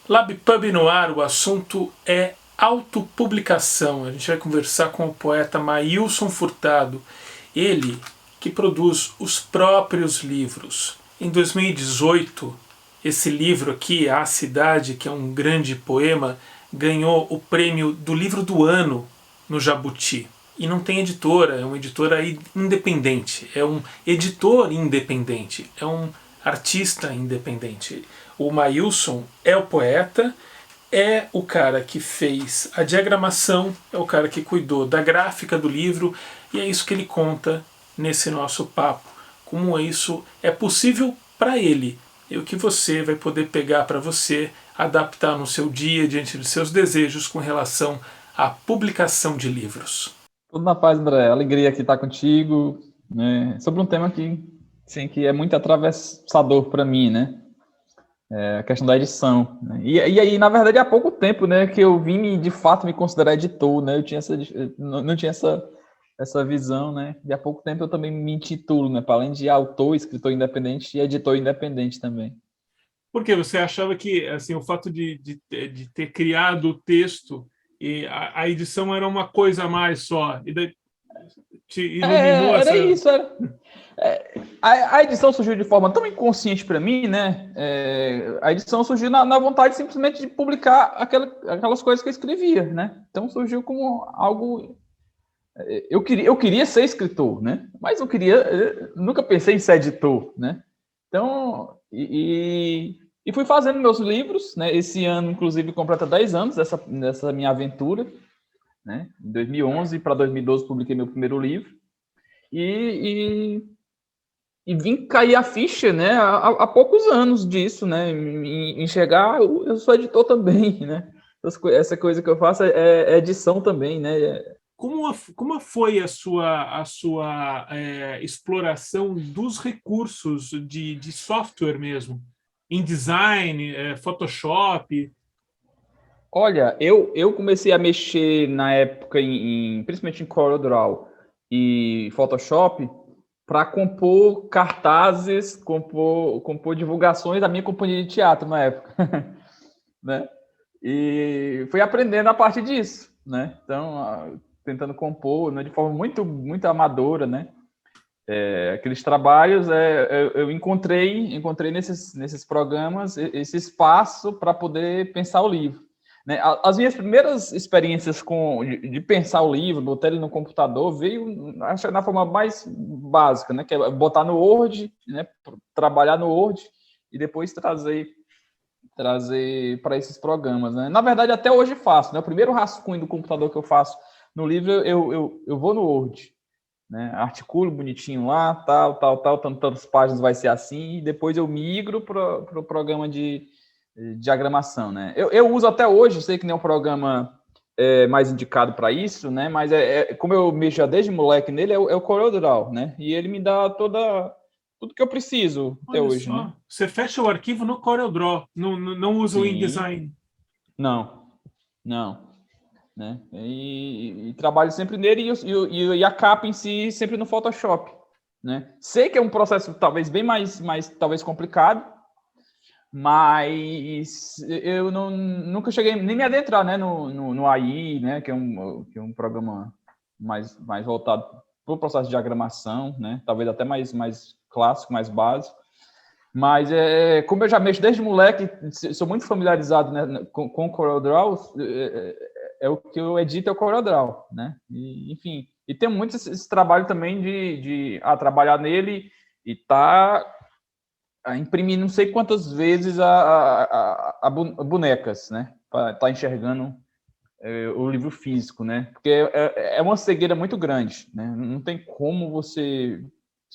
LabPub no ar, o assunto é autopublicação. A gente vai conversar com o poeta Maílson Furtado, ele que produz os próprios livros. Em 2018, esse livro aqui, A Cidade, que é um grande poema, ganhou o prêmio do livro do ano no Jabuti. E não tem editora, é uma editora independente, é um editor independente, é um artista independente. O Maílson é o poeta, é o cara que fez a diagramação, é o cara que cuidou da gráfica do livro, e é isso que ele conta nesse nosso papo. Como isso é possível para ele, e o que você vai poder pegar para você, adaptar no seu dia, diante dos seus desejos com relação à publicação de livros. Tudo na paz, André. Alegria aqui estar contigo, né? Sobre um tema que, sim, que é muito atravessador para mim, né? É a questão da edição, né? E aí, na verdade, há pouco tempo, né, que eu vim de fato me considerar editor, né? Eu tinha não tinha essa visão, né? E há pouco tempo eu também me intitulo, né? Para além de autor, escritor independente e editor independente também. Porque você achava que assim, o fato de ter criado o texto e a edição era uma coisa a mais só, e daí te iluminou Era essa. isso, era. A edição surgiu de forma tão inconsciente para mim, né? A edição surgiu na vontade simplesmente de publicar aquelas coisas que eu escrevia, né? Então surgiu como algo. Eu queria ser escritor, né? Mas não queria, nunca pensei em ser editor, né? Então, e fui fazendo meus livros, né? Esse ano, inclusive, completa 10 anos dessa minha aventura, né? Em 2011 para 2012 publiquei meu primeiro livro. E vim cair a ficha, né, há poucos anos disso, né, em chegar, eu sou editor também, né, essa coisa que eu faço é edição também, né. Como foi a sua exploração dos recursos de software mesmo? InDesign, Photoshop? Olha, eu comecei a mexer na época, principalmente em CorelDRAW e Photoshop, para compor cartazes, compor divulgações da minha companhia de teatro na época, né? E fui aprendendo a partir disso, né? Então, tentando compor, né, de forma muito amadora, né? Aqueles trabalhos, eu encontrei nesses programas esse espaço para poder pensar o livro. Né? As minhas primeiras experiências de pensar o livro, botar ele no computador, veio, acho, na forma mais básica, né? Que é botar no Word, né? Trabalhar no Word e depois trazer para esses programas, né? Na verdade, até hoje faço, né? O primeiro rascunho do computador que eu faço no livro, eu vou no Word, né? Articulo bonitinho lá, tantas páginas vai ser assim, e depois eu migro para o programa de diagramação, né? Eu uso até hoje, sei que nem é um programa mais indicado para isso, né? Mas como eu mexo já desde moleque nele, é o CorelDRAW, né? E ele me dá tudo que eu preciso até Olha hoje, né? só, você fecha o arquivo no CorelDRAW, não usa o Sim, InDesign. não, não. Né? E trabalho sempre nele e a capa em si sempre no Photoshop, né? Sei que é um processo talvez bem mais talvez complicado, mas eu nunca cheguei nem me adentrar, né, no AI, né, que é um programa mais voltado para o processo de diagramação, né? Talvez até mais clássico, mais básico. Mas como eu já mexo desde moleque, sou muito familiarizado, né, com o CorelDRAW, o que eu edito é o CorelDRAW, né? E, enfim, e tem muito esse trabalho também de trabalhar nele e tá imprimir não sei quantas vezes a bonecas, né? Para estar enxergando o livro físico, né? Porque é uma cegueira muito grande, né? Não tem como se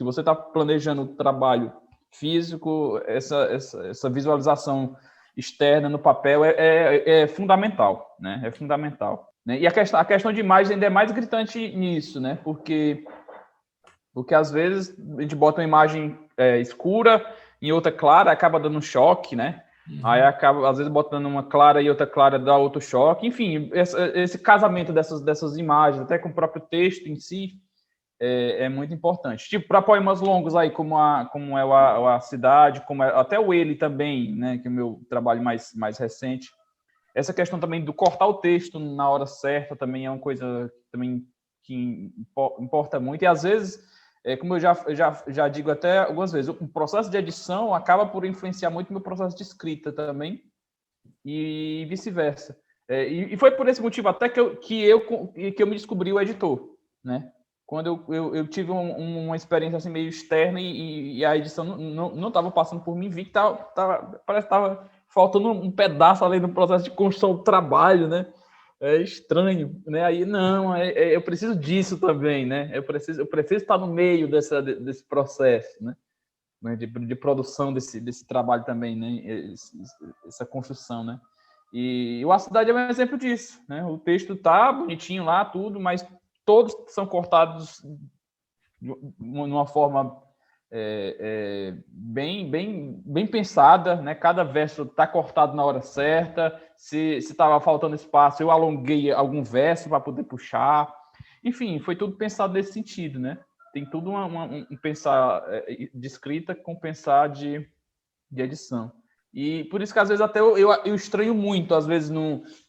você está planejando o trabalho físico, essa visualização externa no papel é fundamental, né? É fundamental. Né? E a questão de imagem ainda é mais gritante nisso, né? Porque às vezes a gente bota uma imagem escura em outra clara, acaba dando um choque, né? Aí acaba, às vezes, botando uma clara e outra clara dá outro choque. Enfim, esse casamento dessas imagens, até com o próprio texto em si, é muito importante. Tipo, para poemas longos aí, como é a Cidade, como é, até o Ele também, né, que é o meu trabalho mais recente. Essa questão também do cortar o texto na hora certa também é uma coisa também que importa muito. E às vezes, como eu já digo até algumas vezes, o processo de edição acaba por influenciar muito no meu processo de escrita também e vice-versa. E foi por esse motivo até que eu me descobri o editor, né? Quando eu tive uma experiência assim meio externa e a edição não estava passando por mim, vi que parece que estava faltando um pedaço ali no processo de construção do trabalho, né? É estranho, né? Aí, não, eu preciso disso também, né? Eu preciso estar no meio desse processo, né? De produção desse trabalho também, né? Essa construção, né? E A Cidade é um exemplo disso, né? O texto tá bonitinho lá, tudo, mas todos são cortados de uma forma bem pensada, né? Cada verso está cortado na hora certa. Se estava faltando espaço, eu alonguei algum verso para poder puxar. Enfim, foi tudo pensado nesse sentido, né? Tem tudo um pensar de escrita com pensar de edição. E por isso que às vezes até eu estranho muito, às vezes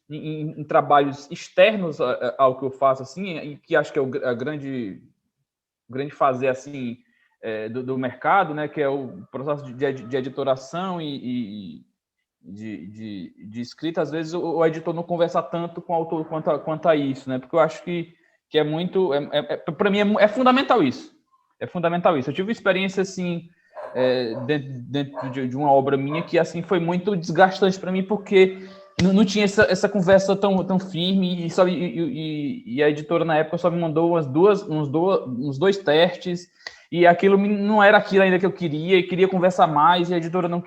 em trabalhos externos ao que eu faço, assim, e que acho que é a grande fazer assim do mercado, né, que é o processo de editoração e de escrita. Às vezes o editor não conversa tanto com o autor quanto a isso, né, porque eu acho que é muito, para mim é fundamental isso. É fundamental isso. Eu tive uma experiência assim dentro de uma obra minha que assim foi muito desgastante para mim, porque não tinha essa conversa tão firme e a editora na época só me mandou uns dois testes e aquilo não era aquilo ainda que eu queria conversar mais e a editora não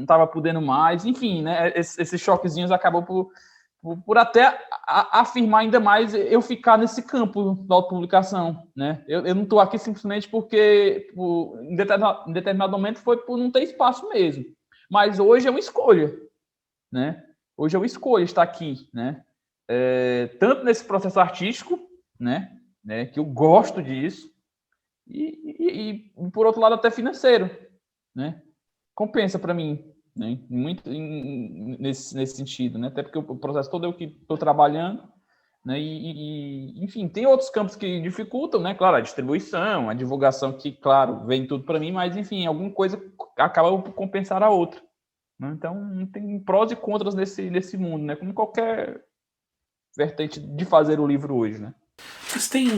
estava podendo mais, enfim, né? Esses choquezinhos acabou por até afirmar ainda mais eu ficar nesse campo da autopublicação, né? Eu não estou aqui simplesmente porque em determinado momento foi por não ter espaço mesmo, mas hoje é uma escolha, né? Hoje eu escolho estar aqui, né? Tanto nesse processo artístico, né? Que eu gosto disso, e por outro lado até financeiro, né? Compensa para mim, né? Muito nesse sentido, né? Até porque o processo todo eu que estou trabalhando, né? Enfim, tem outros campos que dificultam, né? Claro, a distribuição, a divulgação que, claro, vem tudo para mim, mas enfim, alguma coisa acaba por compensar a outra. Então, tem prós e contras nesse mundo, né? Como qualquer vertente de fazer o livro hoje, né? Mas tem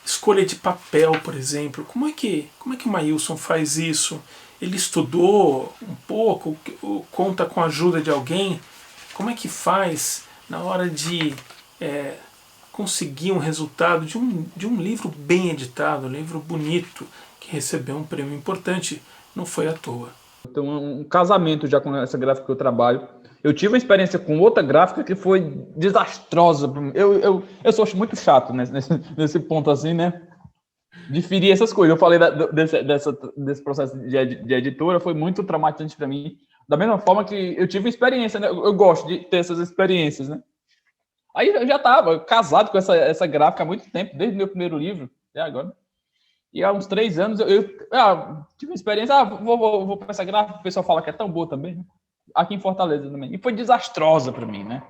escolha de papel, por exemplo. Como é que o Maílson faz isso? Ele estudou um pouco, conta com a ajuda de alguém? Como é que faz na hora de conseguir um resultado de um livro bem editado, um livro bonito, que recebeu um prêmio importante? Não foi à toa. Eu tenho um casamento já com essa gráfica que eu trabalho. Eu tive uma experiência com outra gráfica que foi desastrosa. Eu sou muito chato nesse ponto assim, né? Diferir essas coisas. Eu falei desse processo de editora, foi muito traumatizante para mim. Da mesma forma que eu tive experiência, né? Eu gosto de ter essas experiências, né? Aí eu já estava casado com essa gráfica há muito tempo, desde o meu primeiro livro, até agora. E há uns 3 anos eu tive uma experiência, vou para essa gráfica, o pessoal fala que é tão boa também, né? Aqui em Fortaleza também. E foi desastrosa para mim, né?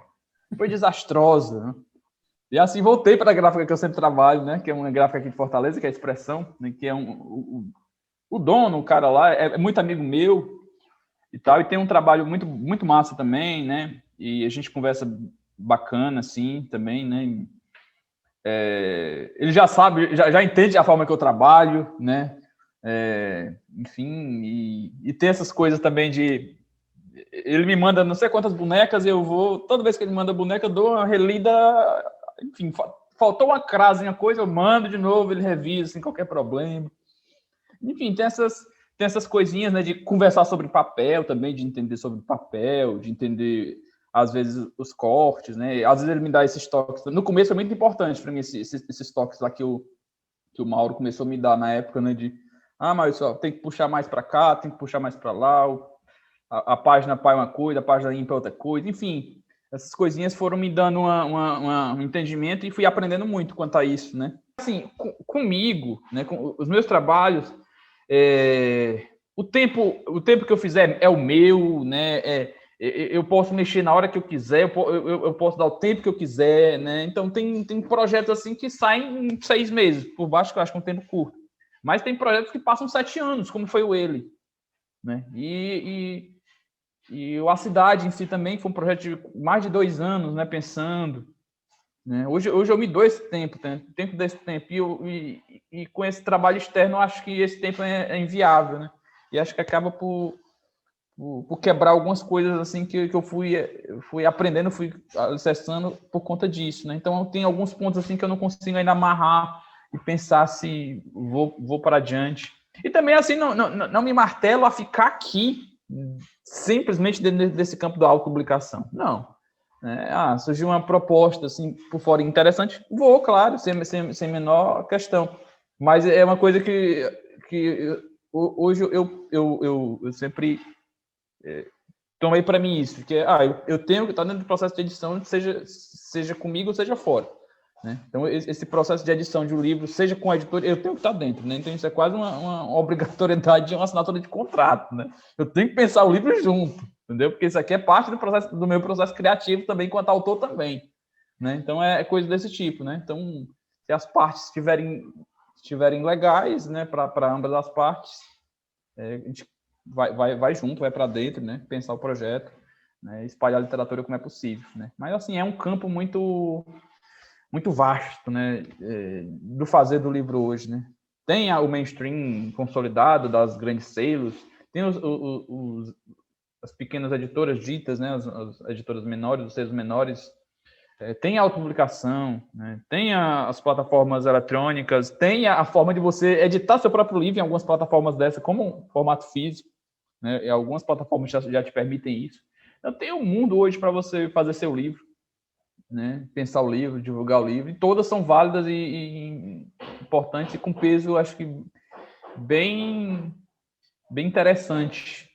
Foi desastrosa, né? E assim voltei para a gráfica que eu sempre trabalho, né? Que é uma gráfica aqui de Fortaleza, que é a Expressão, né? Que é o dono, o cara lá, é muito amigo meu e tal, e tem um trabalho muito, muito massa também, né? E a gente conversa bacana, assim, também, né? Ele já sabe, já entende a forma que eu trabalho, né? Enfim, e tem essas coisas também de... Ele me manda não sei quantas bonecas, eu vou... Toda vez que ele manda boneca, eu dou uma relida... Enfim, faltou uma crase em uma coisa, eu mando de novo, ele revisa sem qualquer problema. Enfim, tem essas coisinhas, né? De conversar sobre papel também, de entender sobre papel, de entender... às vezes os cortes, né? Às vezes ele me dá esses toques. No começo foi muito importante para mim esses toques lá que o Mauro começou a me dar na época, né? Mas só tem que puxar mais para cá, tem que puxar mais para lá. A página pá é uma coisa, a página ímpar é outra coisa. Enfim, essas coisinhas foram me dando um entendimento e fui aprendendo muito quanto a isso, né? Assim, comigo, né, com os meus trabalhos, o tempo que eu fizer é o meu, né? Eu posso mexer na hora que eu quiser, eu posso dar o tempo que eu quiser, né? Então tem projetos assim que saem em 6 meses, por baixo que eu acho que é um tempo curto. Mas tem projetos que passam 7 anos, como foi o Ele, né? E A Cidade em si também foi um projeto de mais de 2 anos, né? Pensando, né? Hoje eu me dou esse tempo, né? Tempo desse tempo. E com esse trabalho externo, eu acho que esse tempo é inviável, né? E acho que acaba por quebrar algumas coisas assim que eu fui aprendendo, fui acessando por conta disso, né? Então tem alguns pontos assim que eu não consigo ainda amarrar e pensar se vou para adiante. E também assim não me martelo a ficar aqui simplesmente dentro desse campo da autopublicação. Não. Surgiu uma proposta assim por fora interessante, vou, claro, sem menor questão. Mas é uma coisa que hoje eu sempre tomei para mim isso, que eu tenho que estar dentro do processo de edição, seja comigo ou seja fora, né? Então esse processo de edição de um livro, seja com a editora, eu tenho que estar dentro, né? Então isso é quase uma obrigatoriedade de uma assinatura de contrato, né? Eu tenho que pensar o livro junto, entendeu? Porque isso aqui é parte do meu processo criativo também, enquanto autor também, né? Então é coisa desse tipo, né? Então se as partes estiverem legais, né, para ambas as partes, a gente vai junto, vai para dentro, né? Pensar o projeto, né? Espalhar a literatura como é possível, né? Mas assim é um campo muito vasto, né? Do fazer do livro hoje, né? Tem o mainstream consolidado das grandes selos, tem as pequenas editoras ditas, né? As editoras menores, os selos menores. Tem a autopublicação, né? Tem as plataformas eletrônicas, tem a forma de você editar seu próprio livro em algumas plataformas dessa, como formato físico, né? E algumas plataformas já te permitem isso. Então tem um mundo hoje para você fazer seu livro, né? Pensar o livro, divulgar o livro, e todas são válidas e importantes e com peso, acho que bem interessante.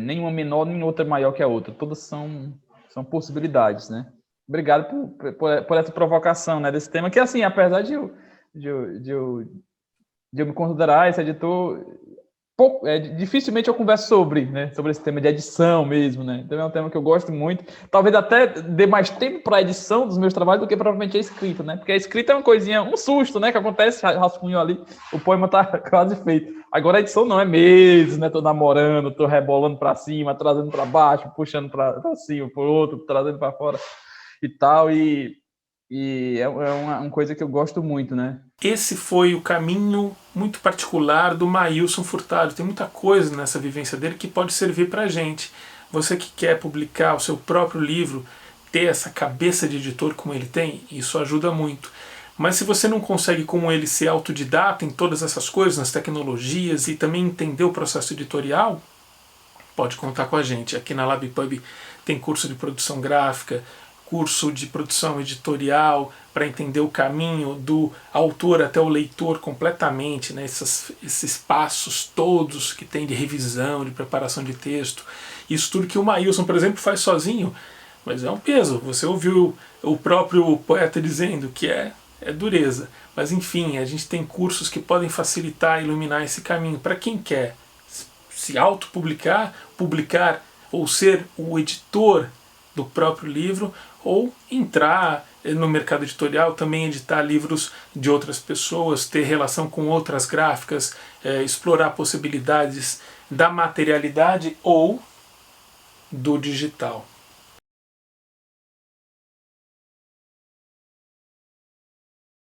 Nenhuma menor, nem outra maior que a outra. Todas são possibilidades, né? Obrigado por essa provocação, né, desse tema, que, assim, apesar de eu me considerar esse editor, dificilmente eu converso sobre esse tema de edição mesmo, né? Então é um tema que eu gosto muito. Talvez até dê mais tempo para a edição dos meus trabalhos do que propriamente a escrita, né? Porque a escrita é uma coisinha, um susto, né? Que acontece, rascunho ali, o poema tá quase feito. Agora a edição não, é meses, né? Tô namorando, tô rebolando para cima, trazendo para baixo, puxando para cima, por outro, trazendo para fora e tal, e é uma coisa que eu gosto muito, né? Esse foi o caminho muito particular do Maílson Furtado. Tem muita coisa nessa vivência dele que pode servir pra gente. Você que quer publicar o seu próprio livro, ter essa cabeça de editor como ele tem, isso ajuda muito. Mas se você não consegue, como ele, ser autodidata em todas essas coisas, nas tecnologias e também entender o processo editorial, pode contar com a gente. Aqui na LabPub tem curso de produção gráfica, curso de produção editorial para entender o caminho do autor até o leitor completamente, né? Esses passos todos que tem de revisão, de preparação de texto. Isso tudo que o Maílson, por exemplo, faz sozinho, mas é um peso. Você ouviu o próprio poeta dizendo que é dureza. Mas enfim, a gente tem cursos que podem facilitar e iluminar esse caminho para quem quer se autopublicar, publicar ou ser o editor do próprio livro, ou entrar no mercado editorial, também editar livros de outras pessoas, ter relação com outras gráficas, explorar possibilidades da materialidade ou do digital.